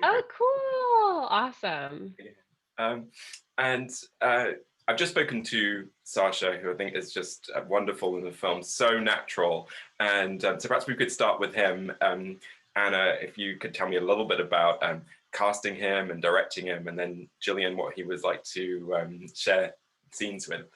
Oh, cool. Awesome. Um, and I've just spoken to Sasha, who I think is just wonderful in the film, so natural. And so perhaps we could start with him. Anna, if you could tell me a little bit about casting him and directing him, and then Jillian, what he was like to share scenes with.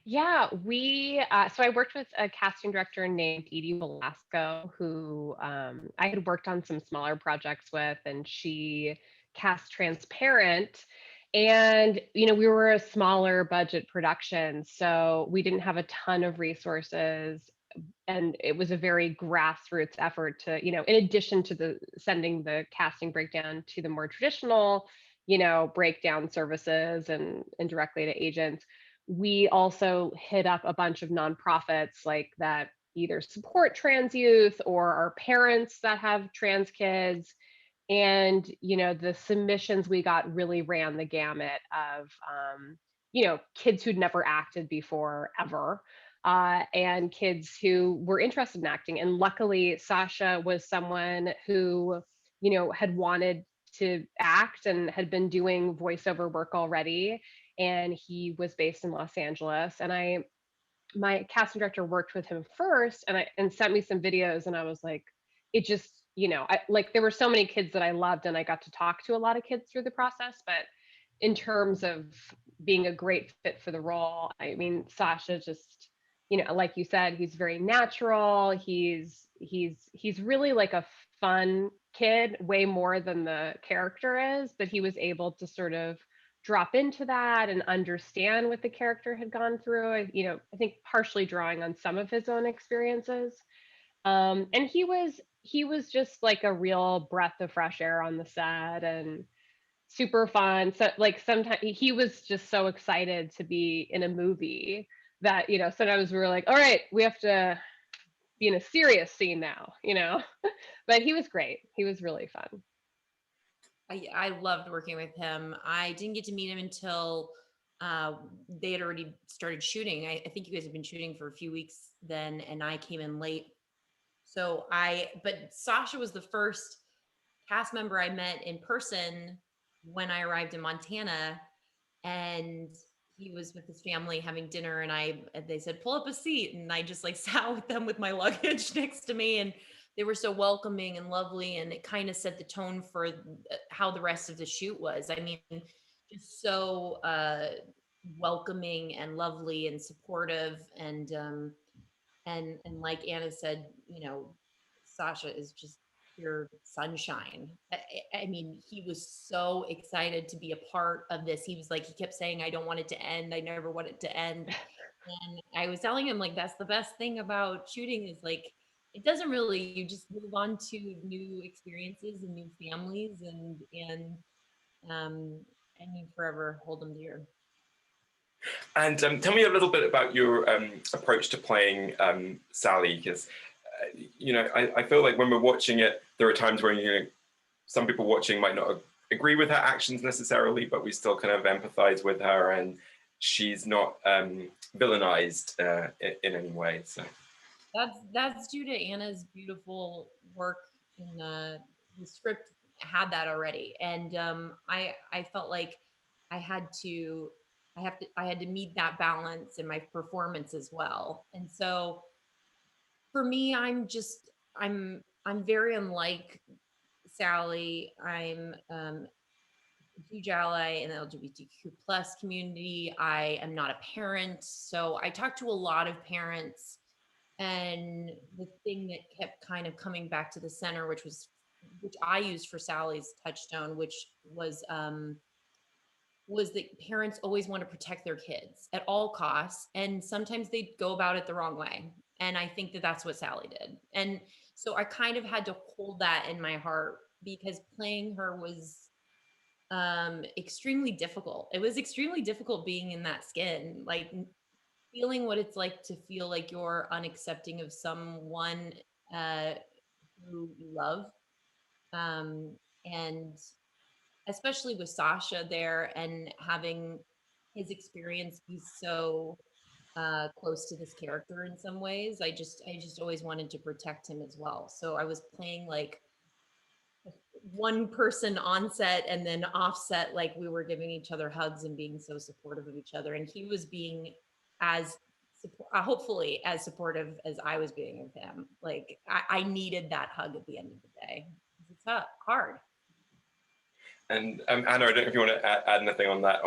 Yeah, so I worked with a casting director named Edie Velasco, who I had worked on some smaller projects with, and she cast Transparent. And, we were a smaller budget production, so we didn't have a ton of resources. And it was a very grassroots effort to, in addition to sending the casting breakdown to the more traditional, breakdown services and directly to agents, we also hit up a bunch of nonprofits like that either support trans youth or are parents that have trans kids. And the submissions we got really ran the gamut of kids who'd never acted before ever, and kids who were interested in acting. And luckily Sasha was someone who had wanted to act and had been doing voiceover work already, and he was based in Los Angeles. And my casting director worked with him first and sent me some videos, and I was like, it just, I like, there were so many kids that I loved, and I got to talk to a lot of kids through the process. But in terms of being a great fit for the role, I mean, Sasha just, like you said, he's very natural. He's really like a fun kid, way more than the character is, but he was able to sort of drop into that and understand what the character had gone through. I think partially drawing on some of his own experiences. And he was just like a real breath of fresh air on the set and super fun. So like sometimes he was just so excited to be in a movie that, sometimes we were like, all right, we have to be in a serious scene now. But he was great. He was really fun. I loved working with him. I didn't get to meet him until they had already started shooting. I think you guys have been shooting for a few weeks then, and I came in late. But Sasha was the first cast member I met in person when I arrived in Montana, and he was with his family having dinner, and they said, pull up a seat. And I just like sat with them with my luggage next to me, and they were so welcoming and lovely. And it kind of set the tone for how the rest of the shoot was. I mean, just so welcoming and lovely and supportive. And like Anna said, Sasha is just pure sunshine. I mean, he was so excited to be a part of this. He was like, he kept saying, I don't want it to end. I never want it to end. And I was telling him, like, that's the best thing about shooting is like, it doesn't really, you just move on to new experiences and new families um, and you forever hold them dear. And tell me a little bit about your approach to playing Sally, because I feel like when we're watching it, there are times where some people watching might not agree with her actions necessarily, but we still kind of empathize with her, and she's not villainized in any way. So that's due to Anna's beautiful work in the script had that already, and I felt like I had to meet that balance in my performance as well. And so for me, I'm very unlike Sally. I'm a huge ally in the LGBTQ plus community. I am not a parent, so I talk to a lot of parents. And the thing that kept kind of coming back to the center, which I used for Sally's touchstone, which was that parents always want to protect their kids at all costs. And sometimes they go about it the wrong way. And I think that that's what Sally did. And so I kind of had to hold that in my heart because playing her was extremely difficult. It was extremely difficult being in that skin, like feeling what it's like to feel like you're unaccepting of someone who you love. And especially with Sasha there and having his experience be so close to this character in some ways. I just always wanted to protect him as well. So I was playing like one person on set and then offset, like we were giving each other hugs and being so supportive of each other. And he was being as hopefully as supportive as I was being of him. Like I needed that hug at the end of the day. It's hard. And Anna, I don't know if you want to add anything on that.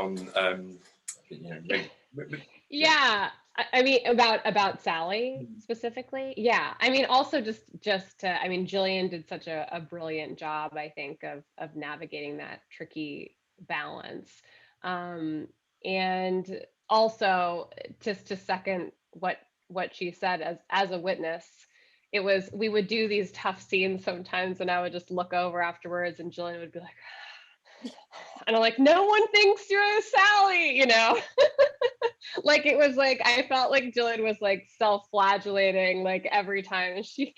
Yeah, I mean about Sally specifically. Yeah, I mean also just to, I mean Jillian did such a brilliant job, I think, of navigating that tricky balance. And also just to second what she said as a witness, it was, we would do these tough scenes sometimes and I would just look over afterwards and Jillian would be like, and I'm like, no one thinks you're Sally, you know? Like it was like, I felt like Jillian was like self-flagellating like every time she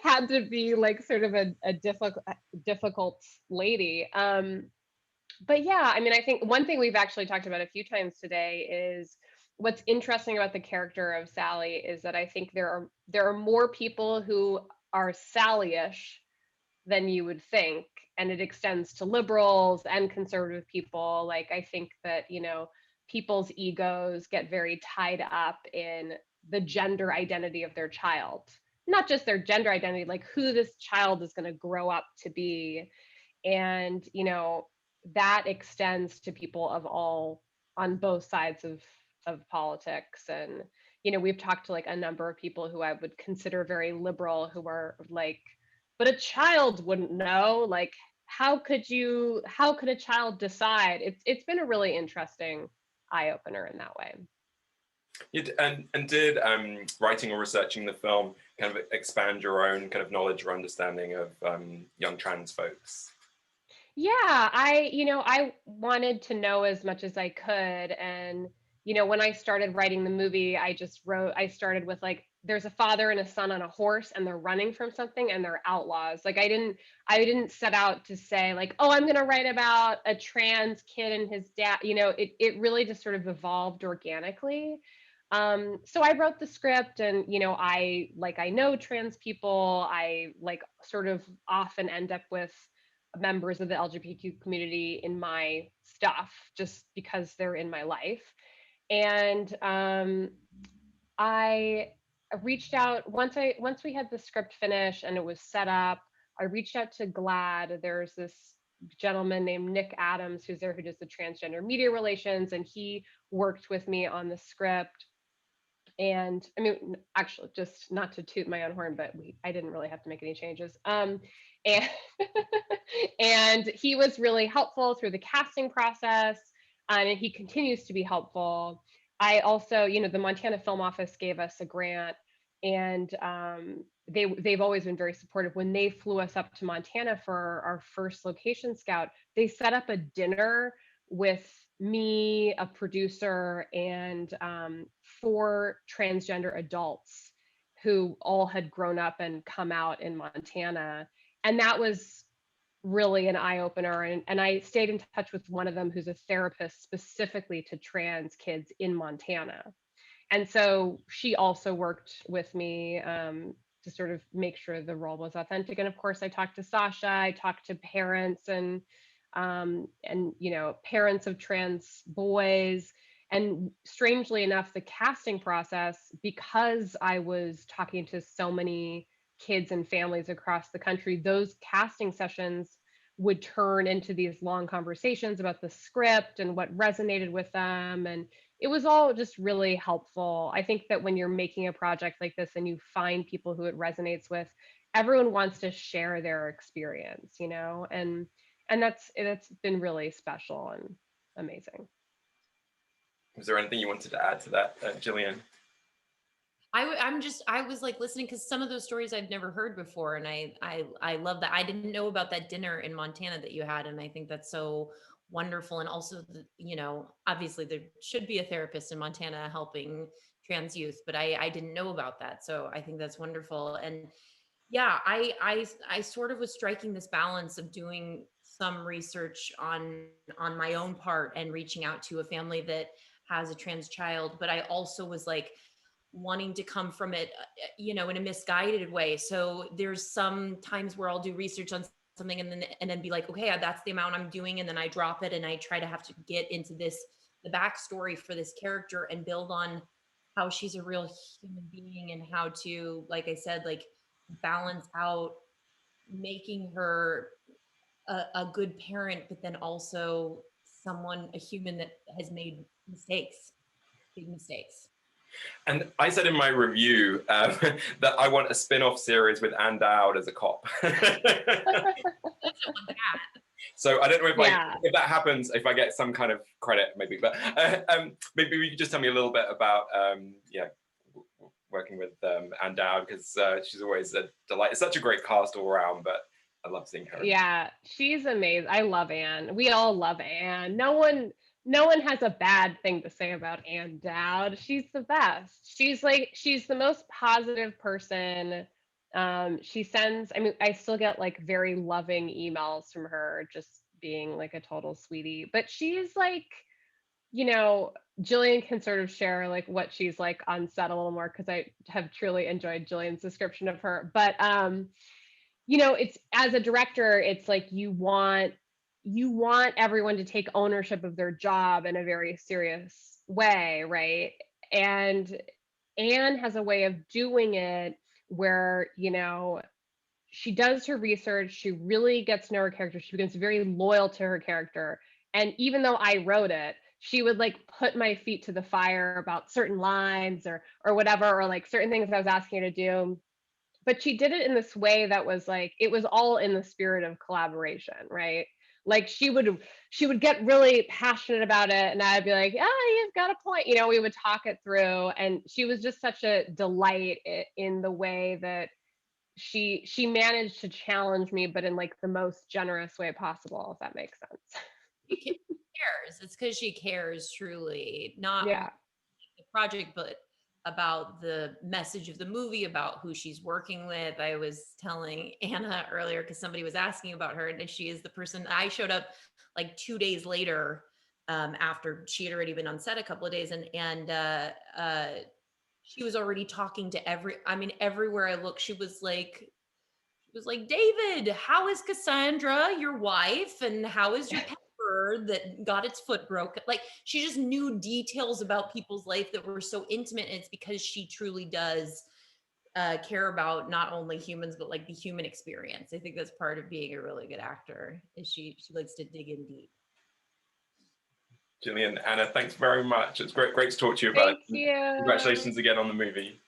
had to be like sort of a difficult lady. But yeah, I mean, I think one thing we've actually talked about a few times today is what's interesting about the character of Sally is that I think there are more people who are Sally-ish than you would think, and it extends to liberals and conservative people. Like I think that, you know, people's egos get very tied up in the gender identity of their child, not just their gender identity, like who this child is going to grow up to be. And you know, that extends to people of all, on both sides of politics. And you know, we've talked to like a number of people who I would consider very liberal who are like, but a child wouldn't know, like how could a child decide? It's been a really interesting eye opener in that way. And did writing or researching the film kind of expand your own kind of knowledge or understanding of young trans folks? Yeah, I wanted to know as much as I could. And, you know, when I started writing the movie, I started with like, there's a father and a son on a horse and they're running from something and they're outlaws. Like I didn't set out to say like, oh, I'm going to write about a trans kid and his dad. You know, it really just sort of evolved organically. So I wrote the script and, you know, I know trans people. I like sort of often end up with members of the LGBTQ community in my stuff just because they're in my life. And I reached out once we had the script finished and it was set up. I reached out to GLAAD. There's this gentleman named Nick Adams who's there who does the transgender media relations, and he worked with me on the script. And I mean, actually, just not to toot my own horn, but I didn't really have to make any changes. And and he was really helpful through the casting process, and he continues to be helpful. I also, you know, the Montana Film Office gave us a grant, and they've always been very supportive. When they flew us up to Montana for our first location scout, they set up a dinner with me, a producer, and 4 transgender adults who all had grown up and come out in Montana. And that was really an eye opener. And I stayed in touch with one of them who's a therapist specifically to trans kids in Montana. And so she also worked with me to sort of make sure the role was authentic. And of course, I talked to Sasha, I talked to parents and you know, parents of trans boys. And strangely enough, the casting process, because I was talking to so many kids and families across the country, those casting sessions would turn into these long conversations about the script and what resonated with them. And it was all just really helpful. I think that when you're making a project like this and you find people who it resonates with, everyone wants to share their experience, you know, and that's been really special and amazing. Was there anything you wanted to add to that, Jillian? I was like listening because some of those stories I've never heard before, and I love that. I didn't know about that dinner in Montana that you had, and I think that's so wonderful. And also, you know, obviously there should be a therapist in Montana helping trans youth, but I didn't know about that, so I think that's wonderful. And yeah, I sort of was striking this balance of doing some research on my own part and reaching out to a family that has a trans child, but I also was like wanting to come from it, you know, in a misguided way. So there's some times where I'll do research on something and then be like, okay, that's the amount I'm doing. And then I drop it and I try to have to get into the backstory for this character and build on how she's a real human being and how to, like I said, like balance out making her a good parent, but then also a human that has made mistakes, big mistakes. And I said in my review that I want a spin-off series with Ann Dowd as a cop. So I don't know if that happens, if I get some kind of credit, maybe. But maybe you could just tell me a little bit about working with Ann Dowd, because she's always a delight. It's such a great cast all around, but I love seeing her. Yeah, she's amazing. I love Ann. We all love Ann. No one has a bad thing to say about Ann Dowd. She's the best. She's the most positive person. She sends, I mean, I still get like very loving emails from her, just being like a total sweetie. But she's like, you know, Jillian can sort of share like what she's like on set a little more, because I have truly enjoyed Jillian's description of her. But you know, it's, as a director, it's like you want everyone to take ownership of their job in a very serious way, right? And Anne has a way of doing it where, you know, she does her research, she really gets to know her character, she becomes very loyal to her character. And even though I wrote it, she would like put my feet to the fire about certain lines or whatever, or like certain things I was asking her to do. But she did it in this way that was like, it was all in the spirit of collaboration, right? Like she would get really passionate about it and I'd be like, oh, you've got a point, you know. We would talk it through, and she was just such a delight in the way that she managed to challenge me, but in like the most generous way possible, if that makes sense. She cares. It's because she cares truly, not Yeah. the project, but about the message of the movie, about who she's working with. I was telling Anna earlier, because somebody was asking about her, and she is the person. I showed up like 2 days later, after she had already been on set a couple of days, and she was already talking to everywhere I looked, she was like, David, how is Cassandra, your wife, and how is your pepper that got its foot broken? Like, she just knew details about people's life that were so intimate, and it's because she truly does care about not only humans, but like the human experience. I think that's part of being a really good actor, is she likes to dig in deep. Jillian, Anna, thanks very much. It's great to talk to you about Thank it. you. Congratulations again on the movie.